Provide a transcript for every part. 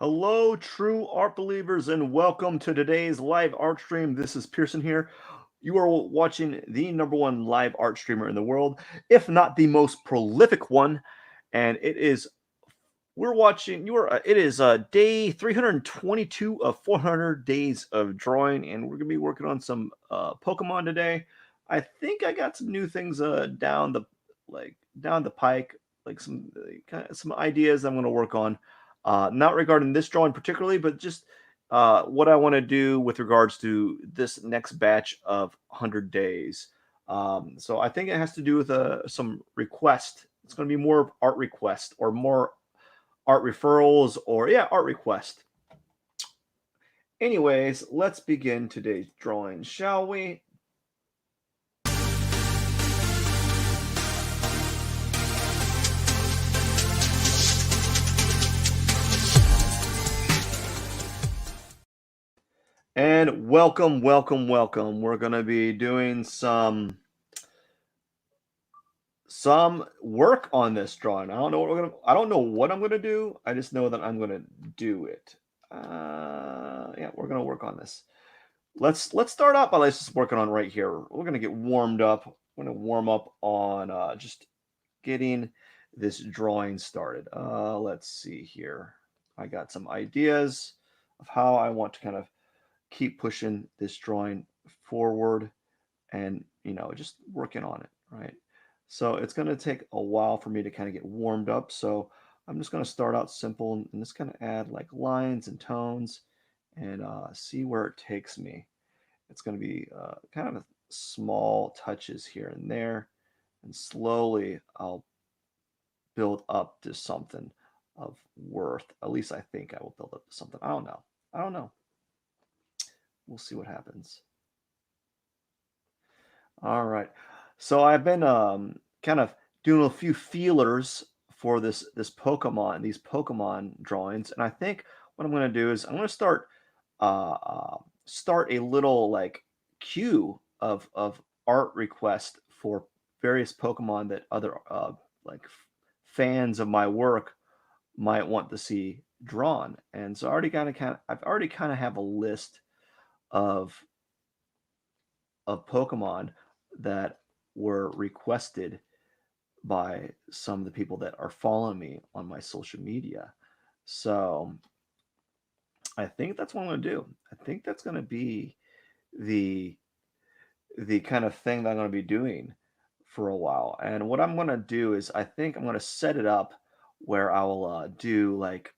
Hello, true art believers, and welcome to today's live art stream. This is Pierson here. You are watching the number one live art streamer in the world, if not the most prolific one. And it is, we're watching, you are, it is day 322 of 400 days of drawing, and we're going to be working on some Pokemon today. I think I got some new things down the pike, like some ideas I'm going to work on. Not regarding this drawing particularly, but just what I want to do with regards to this next batch of 100 days. So I think it has to do with some request. It's going to be more art request or more art referrals or yeah, art request. Anyways, let's begin today's drawing, shall we? And welcome, welcome, welcome. We're going to be doing some work on this drawing. I don't know what I'm gonna do. I just know that I'm gonna do it. Yeah, we're gonna work on this. Let's start out by let's just working on right here. We're gonna get warmed up. We're gonna warm up on just getting this drawing started. Let's see here. I got some ideas of how I want to kind of keep pushing this drawing forward and just working on it, right? So it's going to take a while for me to kind of get warmed up. So I'm just going to start out simple and just kind of add like lines and tones and see where it takes me. It's going to be kind of small touches here and there, and slowly I'll build up to something of worth. At least I think I will build up to something. I don't know. I don't know. We'll see what happens. All right. So I've been kind of doing a few feelers for these Pokemon drawings, and I think what I'm going to do is I'm going to start a little like queue of art requests for various Pokemon that other fans of my work might want to see drawn. And so I've already kind of have a list of Pokemon that were requested by some of the people that are following me on my social media. So I think that's what I'm going to do. I think that's going to be the kind of thing that I'm going to be doing for a while. And what I'm going to do is I think I'm going to set it up where I will do like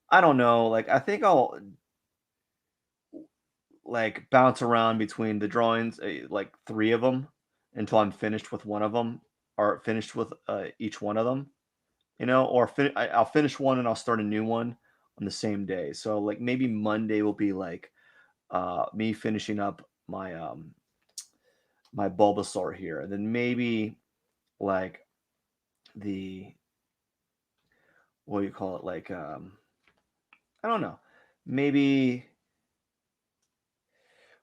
I don't know, like I think I'll like bounce around between the drawings, like three of them, until I'm finished with one of them, or finished with each one of them, or I'll finish one and I'll start a new one on the same day. So like maybe Monday will be like me finishing up my Bulbasaur here, and then maybe like the what do you call it? Like I don't know, maybe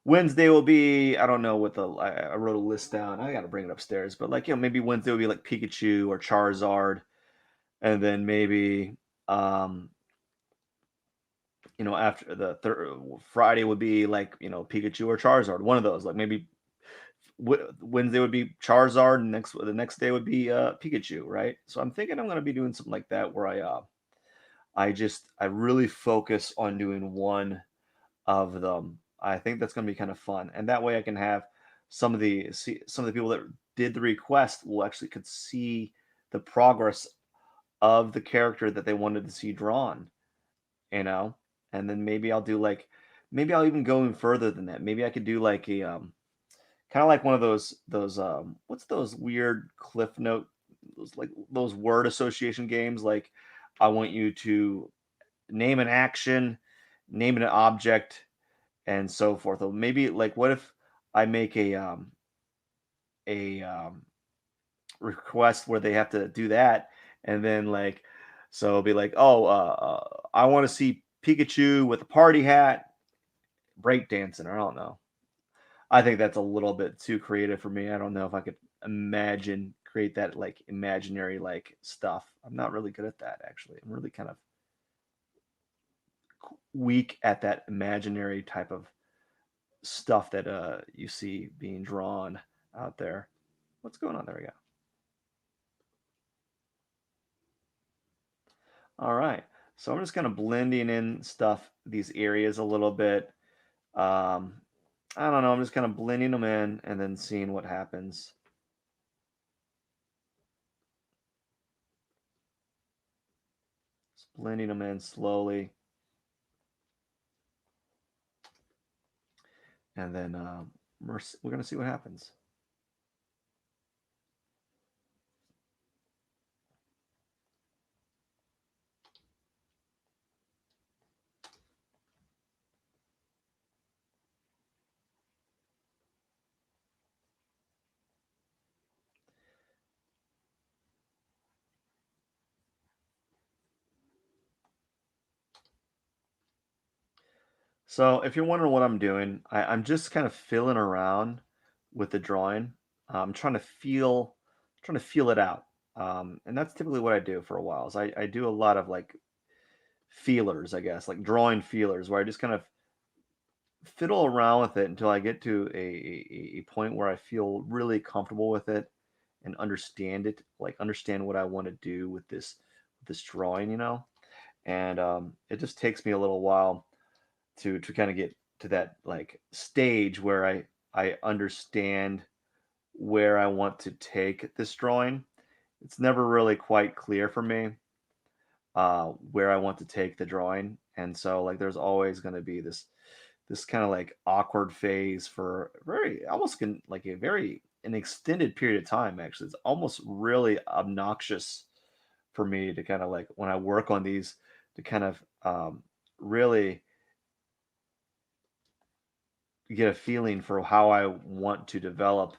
Wednesday will be, I don't know what I wrote a list down. I got to bring it upstairs, but like, maybe Wednesday will be like Pikachu or Charizard. And then maybe, um, after the Friday would be like, Pikachu or Charizard, one of those. Like maybe Wednesday would be Charizard, and the next day would be Pikachu, right? So I'm thinking I'm going to be doing something like that where I really focus on doing one of them. I think that's going to be kind of fun, and that way I can have some of the people that did the request will actually could see the progress of the character that they wanted to see drawn, you know. And then maybe I'll even go even further than that. Maybe I could do like a kind of like one of those what's those weird cliff note those word association games like I want you to name an action, name an object, and so forth. Or maybe like what if I make a request where they have to do that, and then like so it'll be like, oh, I want to see Pikachu with a party hat breakdancing. I don't know. I think that's a little bit too creative for me. I don't know if I could create that like imaginary like stuff. I'm not really good at that actually. I'm really kind of weak at that imaginary type of stuff that you see being drawn out there. What's going on? There we go. All right. So I'm just kind of blending in stuff, these areas a little bit. Um, I don't know. I'm just kind of blending them in and then seeing what happens. Just blending them in slowly. And then we're going to see what happens. So if you're wondering what I'm doing, I'm just kind of filling around with the drawing. I'm trying to feel it out. And that's typically what I do for a while. Is I do a lot of like feelers, I guess, like drawing feelers, where I just kind of fiddle around with it until I get to a point where I feel really comfortable with it and understand it, like understand what I want to do with this drawing, you know. And it just takes me a little while to kind of get to that like stage where I understand where I want to take this drawing. It's never really quite clear for me where I want to take the drawing, and so like there's always going to be this kind of like awkward phase for very almost like a very an extended period of time. Actually, it's almost really obnoxious for me to kind of like when I work on these to kind of really get a feeling for how I want to develop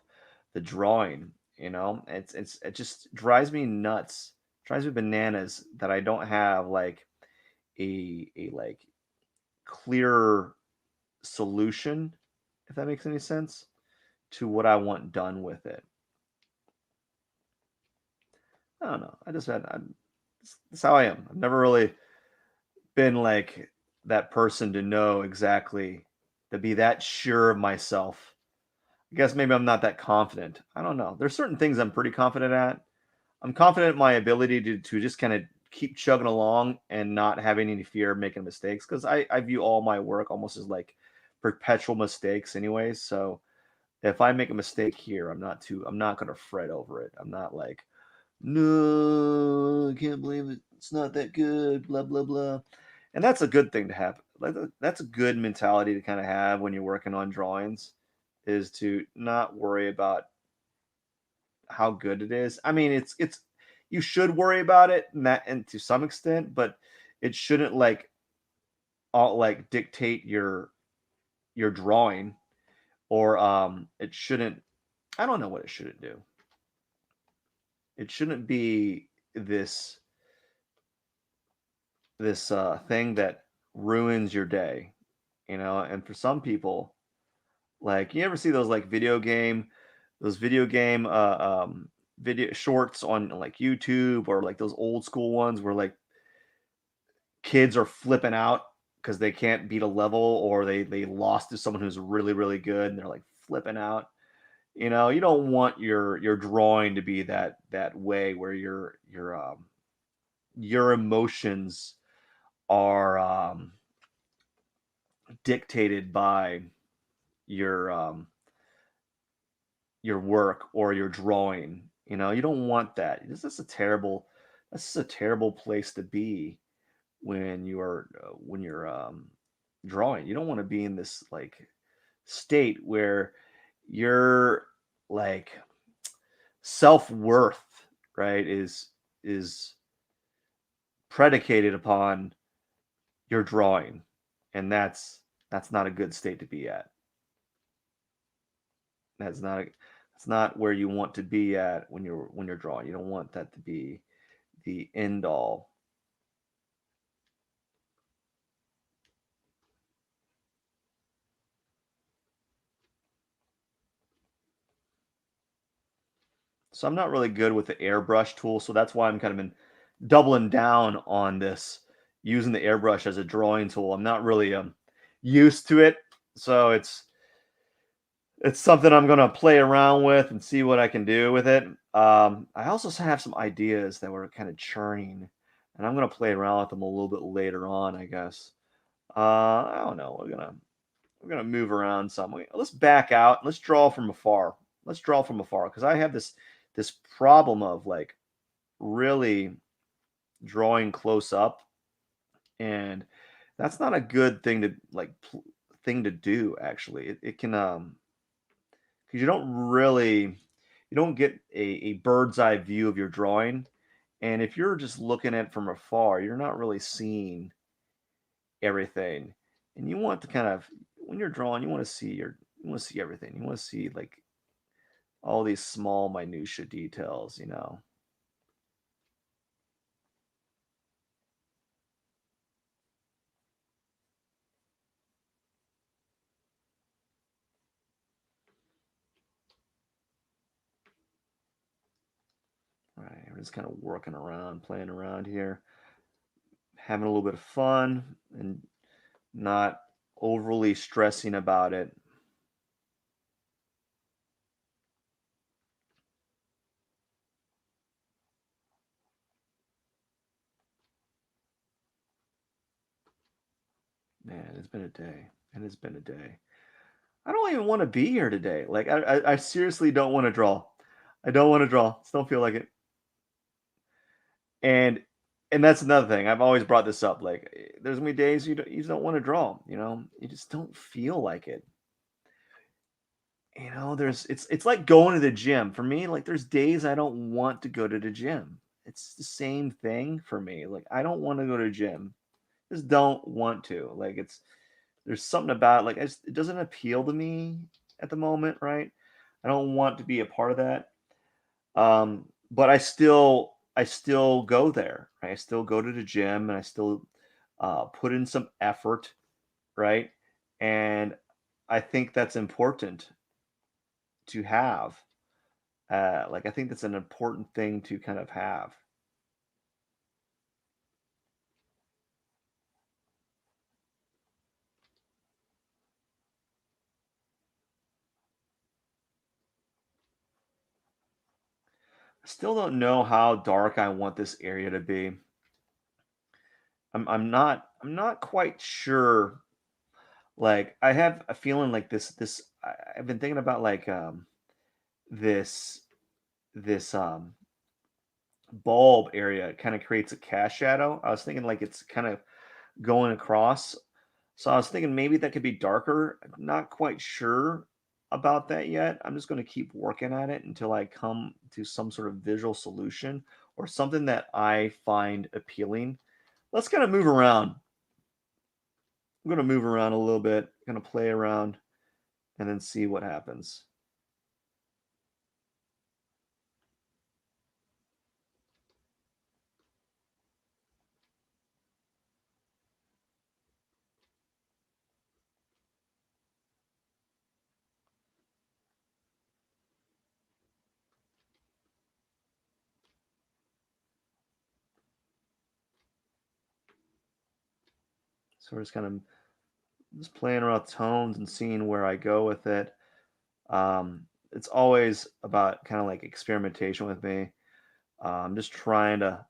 the drawing. You know, it just drives me nuts, drives me bananas that I don't have like a like clear solution, if that makes any sense, to what I want done with it. I don't know. I just had that's how I am. I've never really been like that person to know exactly to be that sure of myself. I guess maybe I'm not that confident. I don't know. There's certain things I'm pretty confident at. I'm confident in my ability to just kind of keep chugging along and not having any fear of making mistakes because I view all my work almost as like perpetual mistakes anyways. So if I make a mistake here, I'm not gonna fret over it. I'm not like, no, I can't believe it. It's not that good, blah blah blah. And that's a good thing to have. Like that's a good mentality to kind of have when you're working on drawings, is to not worry about how good it is. I mean, it's you should worry about it and that and to some extent, but it shouldn't like all like dictate your drawing or it shouldn't I don't know what it shouldn't do. It shouldn't be this thing that ruins your day, you know? And for some people, like you ever see those like video game video shorts on like YouTube or like those old school ones where like kids are flipping out because they can't beat a level or they lost to someone who's really really good and they're like flipping out. You know, you don't want your drawing to be that way where your emotions are dictated by your your work or your drawing. You know, you don't want that. This is a terrible place to be when you're drawing. You don't want to be in this like state where your like self-worth, right, is predicated upon your drawing. And that's not a good state to be at. That's not where you want to be at when you're drawing. You don't want that to be the end all. So I'm not really good with the airbrush tool, so that's why I'm kind of been doubling down on this using the airbrush as a drawing tool. I'm not really used to it, so it's something I'm gonna play around with and see what I can do with it. I also have some ideas that were kind of churning, and I'm gonna play around with them a little bit later on, I guess. I don't know. We're gonna move around some. Let's back out. Let's draw from afar. Let's draw from afar because I have this problem of like really drawing close up, and that's not a good thing to thing to do. Actually, it can because you don't get a bird's eye view of your drawing, and if you're just looking at it from afar, you're not really seeing everything, and you want to kind of when you're drawing, you want to see everything. You want to see like all these small minutia details, you know. All right, we're just kind of working around, playing around here, having a little bit of fun, and not overly stressing about it. Man, it's been a day, and it's been a day. I don't even want to be here today. Like I seriously don't want to draw. I don't want to draw. Just don't feel like it. And and that's another thing. I've always brought this up. Like there's gonna be days you just don't want to draw. You know, you just don't feel like it. You know, it's like going to the gym. For me, like there's days I don't want to go to the gym. It's the same thing for me. Like I don't want to go to the gym. Just don't want to. Like there's something about it, like it doesn't appeal to me at the moment, right? I don't want to be a part of that. But I still go there. Right? I still go to the gym and I still put in some effort, right? And I think that's important to have. Like I think that's an important thing to kind of have. I still don't know how dark I want this area to be. I'm not quite sure. Like I have a feeling like I've been thinking about like this this bulb area kind of creates a cast shadow. I was thinking like it's kind of going across. So I was thinking maybe that could be darker. I'm not quite sure about that yet. I'm just going to keep working at it until I come to some sort of visual solution or something that I find appealing. Let's kind of move around. I'm going to move around a little bit, going to play around and then see what happens. So we're just playing around with tones and seeing where I go with it. It's always about kind of like experimentation with me. I'm just trying to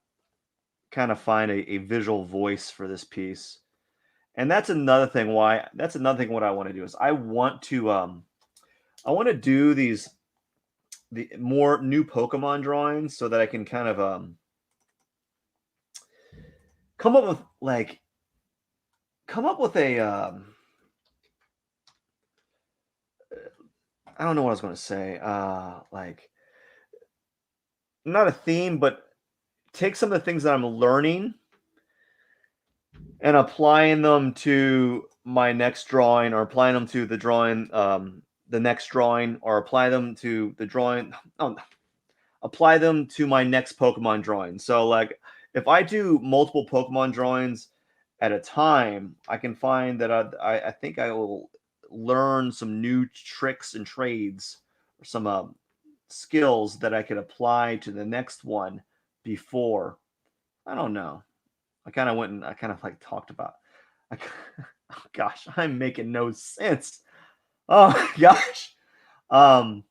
kind of find a visual voice for this piece. And that's another thing what I want to do is I want to do the more new Pokemon drawings so that I can kind of come up with like come up with a I don't know what I was going to say. Like not a theme, but take some of the things that I'm learning and applying them to my next drawing or applying them to the drawing the next drawing or apply them to the drawing oh, apply them to my next Pokemon drawing. So like if I do multiple Pokemon drawings at a time, I can find that I think I will learn some new tricks and trades or some skills that I could apply to the next one before. I don't know. I kind of went and I kind of like talked about. I, oh gosh, I'm making no sense. Oh my gosh. Um,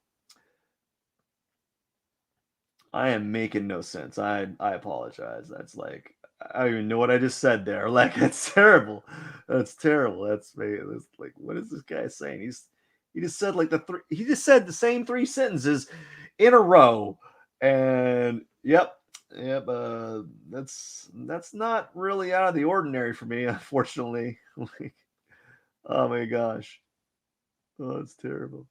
I am making no sense. I apologize. That's like I don't even know what I just said there. Like that's terrible. That's terrible. That's like what is this guy saying? He just said like he just said the same three sentences in a row. And yep, that's not really out of the ordinary for me, unfortunately. Like, oh my gosh. Oh, that's terrible.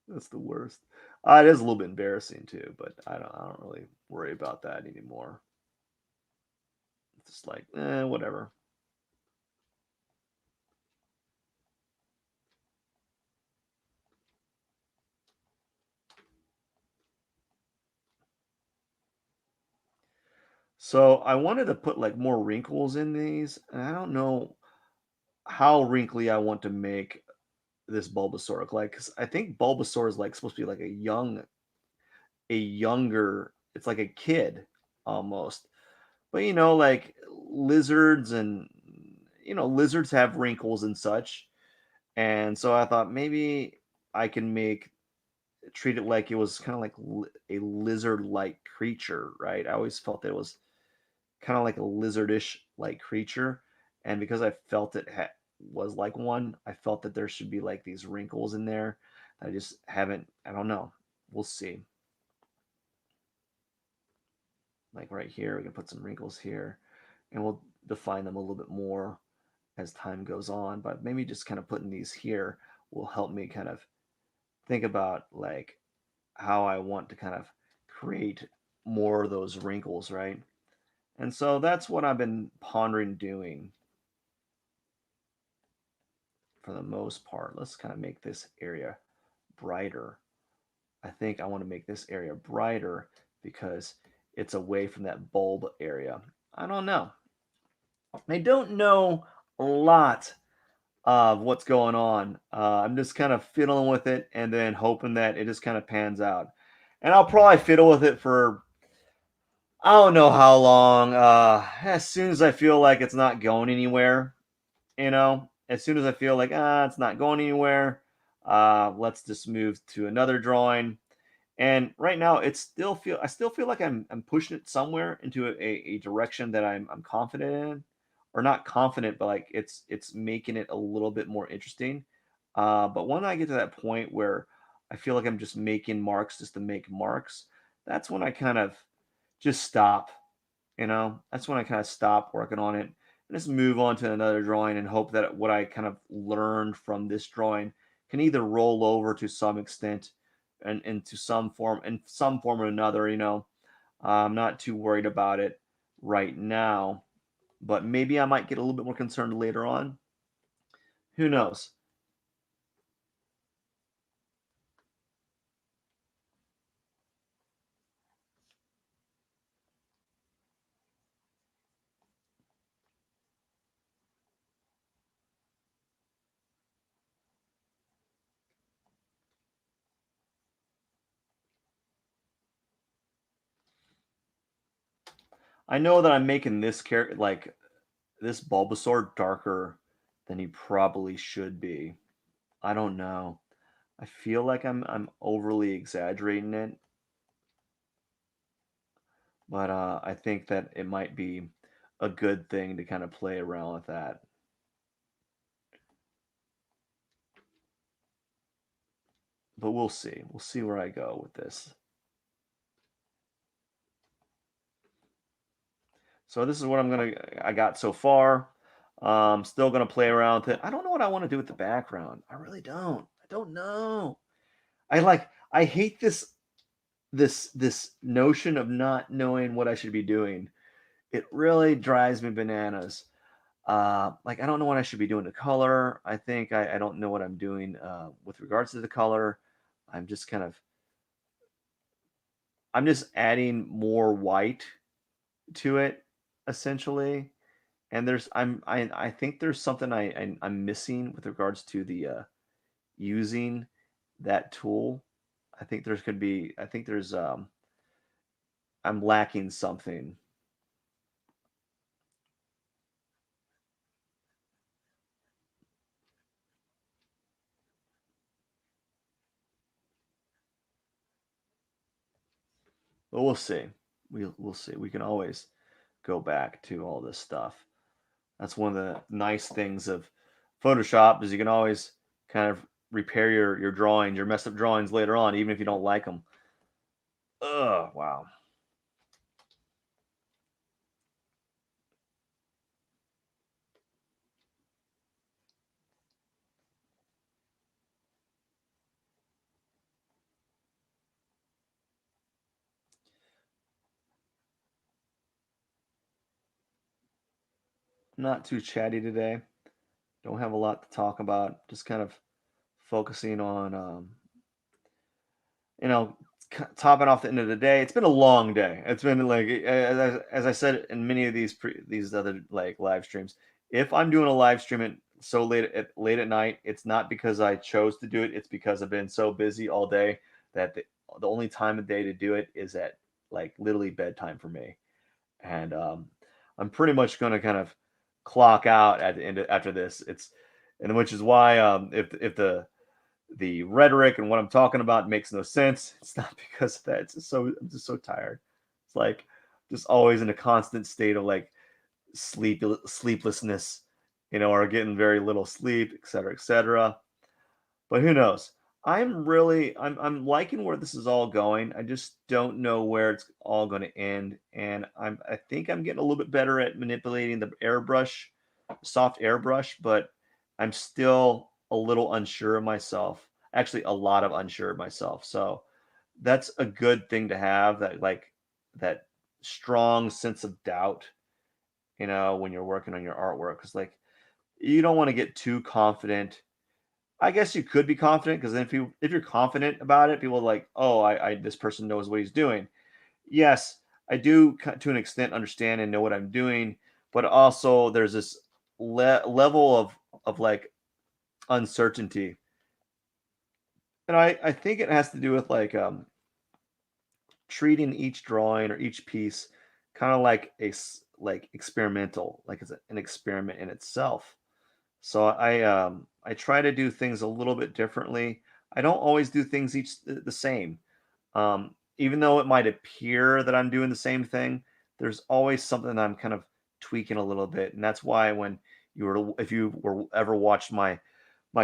That's the worst. It is a little bit embarrassing too, but I don't really worry about that anymore. It's just like, whatever. So I wanted to put like more wrinkles in these, and I don't know how wrinkly I want to make this Bulbasaur look like. Because I think Bulbasaur is like supposed to be like a younger. It's like a kid almost. But like lizards and lizards have wrinkles and such. And so I thought maybe I can treat it like it was kind of like a lizard-like creature, right? I always felt that it was kind of like a lizardish like creature, and because I felt it was like one, I felt that there should be like these wrinkles in there. I just haven't. I don't know. We'll see. Like right here, we can put some wrinkles here, and we'll define them a little bit more as time goes on. But maybe just kind of putting these here will help me kind of think about like how I want to kind of create more of those wrinkles, right? And so that's what I've been pondering doing for the most part. Let's kind of make this area brighter. I think I want to make this area brighter because it's away from that bulb area. I don't know. I don't know a lot of what's going on. I'm just kind of fiddling with it and then hoping that it just kind of pans out. And I'll probably fiddle with it for I don't know how long. As soon as I feel like it's not going anywhere, as soon as I feel like it's not going anywhere, let's just move to another drawing. And right now, I still feel like I'm pushing it somewhere into a direction that I'm confident in, or not confident, but like it's making it a little bit more interesting. But when I get to that point where I feel like I'm just making marks just to make marks, that's when I kind of just stop. That's when I kind of stop working on it and just move on to another drawing and hope that what I kind of learned from this drawing can either roll over to some extent and into some form or another. I'm not too worried about it right now, but maybe I might get a little bit more concerned later on. Who knows? I know that I'm making this character like this Bulbasaur darker than he probably should be. I don't know. I feel like I'm overly exaggerating it, but I think that it might be a good thing to kind of play around with that. But we'll see. We'll see where I go with this. So this is what I got so far. Still gonna play around with it. I don't know what I want to do with the background. I really don't. I don't know. I hate this notion of not knowing what I should be doing. It really drives me bananas. Like I don't know what I should be doing to color. I think I don't know what I'm doing with regards to the color. I'm just kind of I'm just adding more white to it essentially. And I think there's something I'm missing with regards to the using that tool. I think there's I'm lacking something. But we'll see. We'll see. We can always go back to all this stuff. That's one of the nice things of Photoshop is you can always kind of repair your drawings, your messed up drawings later on, even if you don't like them. Ugh, wow. Not too chatty today. Don't have a lot to talk about. Just kind of focusing on, you know, topping off the end of the day. It's been a long day. It's been like as I said in many of these other like live streams. If I'm doing a live stream at so late at night, it's not because I chose to do it. It's because I've been so busy all day that the only time of day to do it is at like literally bedtime for me. And I'm pretty much going to kind of clock out at the end after this. It's and which is why if the rhetoric and what I'm talking about makes no sense. It's not because of that. It's just so I'm just so tired. It's like just always in a constant state of like sleeplessness, or getting very little sleep, et cetera, et cetera. But who knows? I'm liking where this is all going. I just don't know where it's all going to end, and I think I'm getting a little bit better at manipulating the airbrush, soft airbrush, but I'm still a little unsure of myself. Actually, a lot of unsure of myself. So that's a good thing to have, that strong sense of doubt, when you're working on your artwork. Because like you don't want to get too confident. I guess you could be confident because then if you're confident about it, people are like, oh, I this person knows what he's doing. Yes, I do to an extent understand and know what I'm doing, but also there's this level of like uncertainty, and I think it has to do with like treating each drawing or each piece kind of like like experimental, like it's an experiment in itself. So I try to do things a little bit differently. I don't always do things each the same. Even though it might appear that I'm doing the same thing, there's always something that I'm kind of tweaking a little bit, and that's why when if you were ever watched my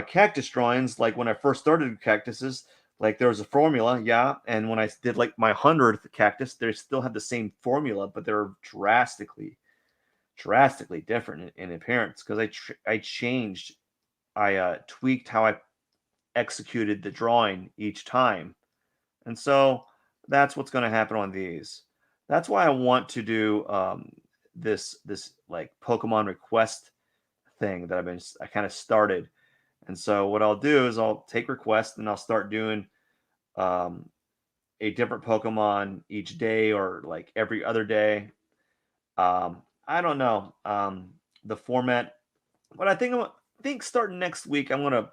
cactus drawings, like when I first started cactuses, like there was a formula, yeah, and when I did like my 100th cactus, they still had the same formula, but they're drastically different in appearance because I changed, I tweaked how I executed the drawing each time, and so that's what's going to happen on these. That's why I want to do this like Pokemon request thing that I kind of started. And so what I'll do is I'll take requests and I'll start doing um, a different Pokemon each day or like every other day. I don't know the format, but I think starting next week I'm gonna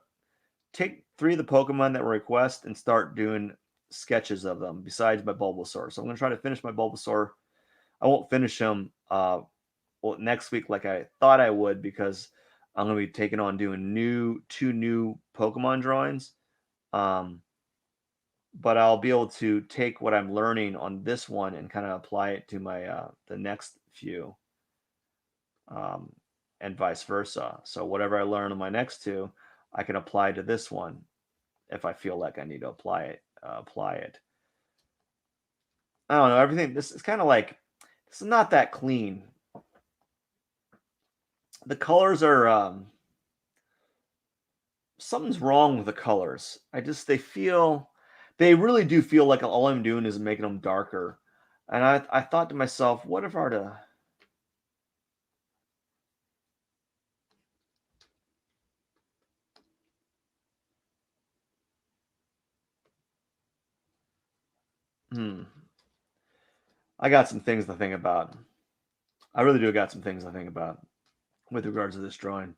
take three of the Pokemon that were request and start doing sketches of them besides my Bulbasaur. So I'm gonna try to finish my Bulbasaur. I won't finish him next week like I thought I would because I'm gonna be taking on doing two new Pokemon drawings. Um, but I'll be able to take what I'm learning on this one and kind of apply it to my the next few, um, and vice versa. So whatever I learn on my next two, I can apply to this one if I feel like I need to apply it. Apply it. I don't know. Everything. This is kind of like this is not that clean. The colors are something's wrong with the colors. They really do feel like all I'm doing is making them darker. And I thought to myself, what if I were to hmm, I got some things to think about. I really do got some things to think about with regards to this drawing.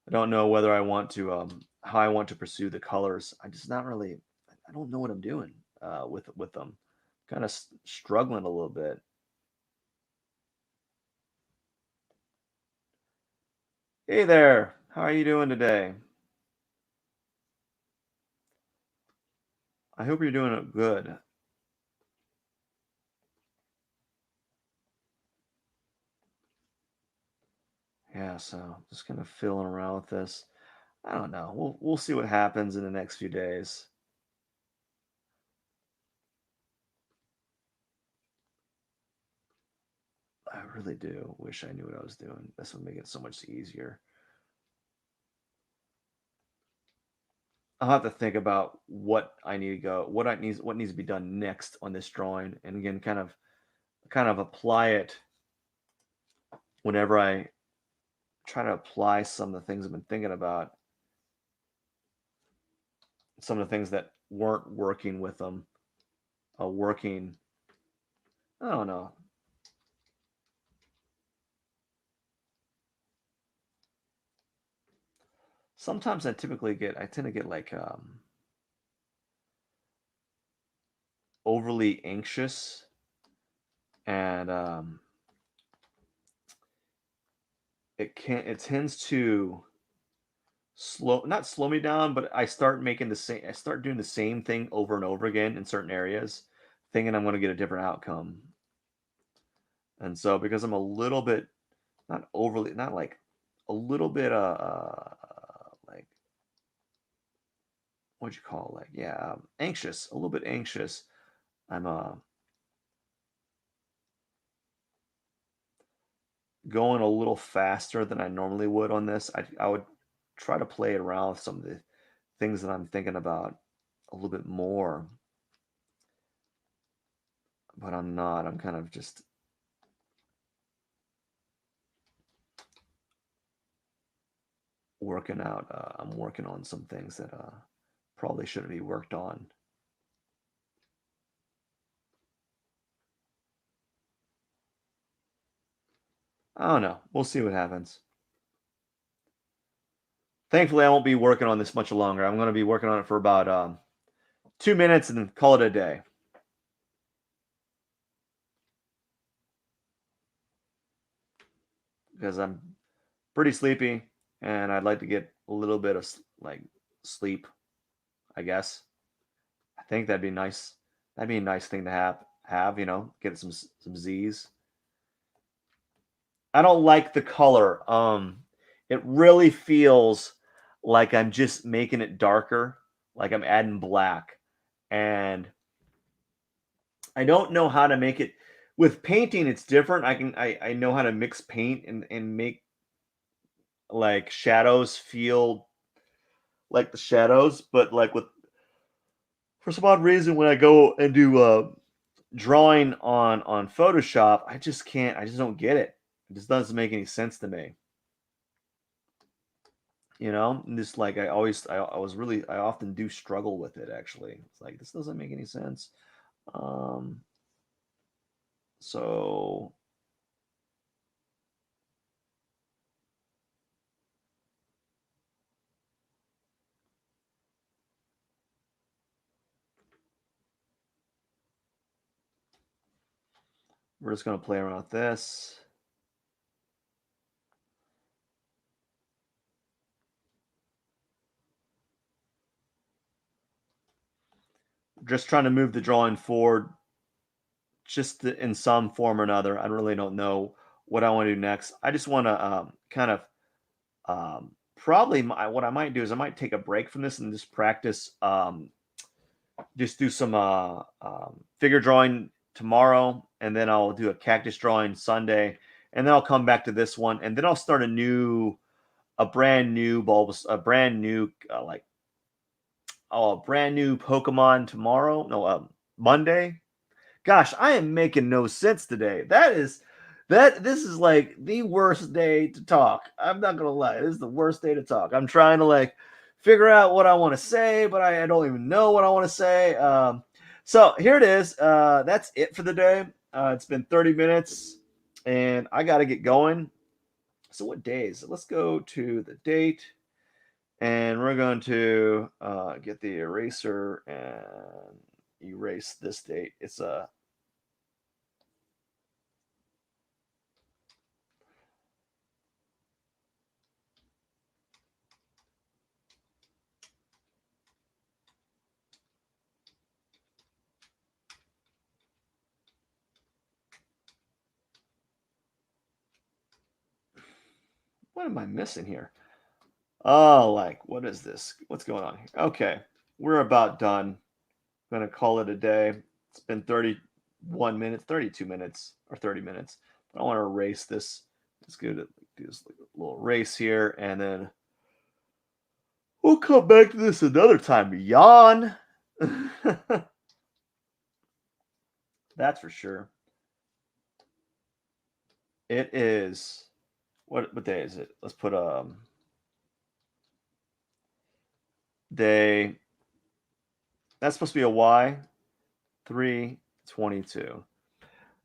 I don't know whether I want to how I want to pursue the colors. I just not really I don't know what I'm doing with them. Kind of struggling a little bit. Hey there. How are you doing today? I hope you're doing it good. Yeah, so just kind of fiddling around with this. I don't know. We'll see what happens in the next few days. I really do wish I knew what I was doing. This would make it so much easier. I'll have to think about what I need to go, what needs to be done next on this drawing, and again, kind of apply it whenever I try to apply some of the things I've been thinking about, some of the things that weren't working with them, working. I don't know. Sometimes I tend to get like overly anxious, and it tends to not slow me down, but I start doing the same thing over and over again in certain areas, thinking I'm going to get a different outcome. And so because I'm a little bit not overly not like a little bit like what'd you call it? Like yeah, anxious, a little bit anxious. I'm going a little faster than I normally would on this. I would try to play around with some of the things that I'm thinking about a little bit more, but I'm not. I'm kind of just working out. I'm working on some things that probably shouldn't be worked on. I don't know. We'll see what happens. Thankfully, I won't be working on this much longer. I'm going to be working on it for about 2 minutes and then call it a day. Because I'm pretty sleepy and I'd like to get a little bit of like sleep, I guess. I think that'd be nice. That'd be a nice thing to have, get some Z's. I don't like the color. It really feels like I'm just making it darker, like I'm adding black. And I don't know how to make it with painting, it's different. I know how to mix paint and make like shadows feel like the shadows, but like with for some odd reason when I go and do drawing on Photoshop, I just can't. I just don't get it. It just doesn't make any sense to me. And just like I was really I often do struggle with it actually. It's like this doesn't make any sense. Um, so we're just gonna play around with this. Just trying to move the drawing forward just in some form or another. I really don't know what I want to do next. I just want to kind of probably what I might do is I might take a break from this and just practice, just do some figure drawing tomorrow, and then I'll do a cactus drawing Sunday, and then I'll come back to this one, and then I'll start a brand new bulbous, a brand new a brand new Pokemon tomorrow. No, Monday. Gosh, I am making no sense today. This is like the worst day to talk. I'm not gonna lie. This is the worst day to talk. I'm trying to like figure out what I want to say, but I don't even know what I want to say. So here it is. That's it for the day. It's been 30 minutes and I gotta get going. So what days? Let's go to the date and we're going to get the eraser and erase this date. It's a What am I missing here? Oh, like, what is this? What's going on here? Okay, we're about done. I'm gonna call it a day. It's been 31 minutes, 32 minutes, or 30 minutes. But I want to erase this. Let's go to do this little erase here, and then we'll come back to this another time. Yawn. That's for sure. It is. What day is it? Let's put day. That's supposed to be a Y. 3/22.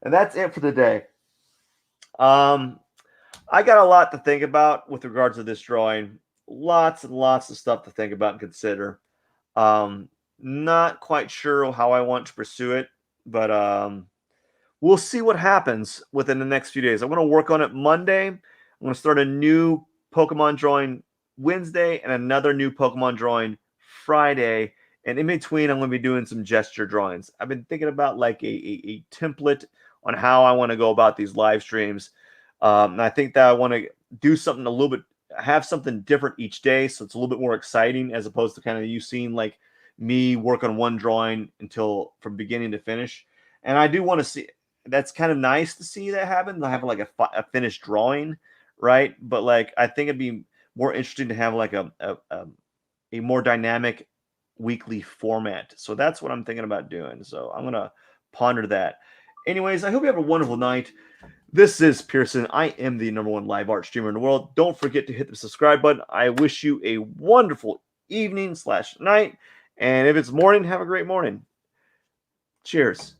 And that's it for the day. I got a lot to think about with regards to this drawing. Lots and lots of stuff to think about and consider. Not quite sure how I want to pursue it, but we'll see what happens within the next few days. I'm going to work on it Monday. I'm going to start a new Pokemon drawing Wednesday and another new Pokemon drawing Friday. And in between, I'm going to be doing some gesture drawings. I've been thinking about like a template on how I want to go about these live streams. And I think that I want to do something a little bit, have something different each day. So it's a little bit more exciting as opposed to kind of you seeing like me work on one drawing until from beginning to finish. And I do want to see, that's kind of nice to see that happen. I have like a finished drawing, right? But like, I think it'd be more interesting to have like a more dynamic weekly format. So that's what I'm thinking about doing. So I'm going to ponder that. Anyways, I hope you have a wonderful night. This is Pierson. I am the #1 live art streamer in the world. Don't forget to hit the subscribe button. I wish you a wonderful evening/night. And if it's morning, have a great morning. Cheers.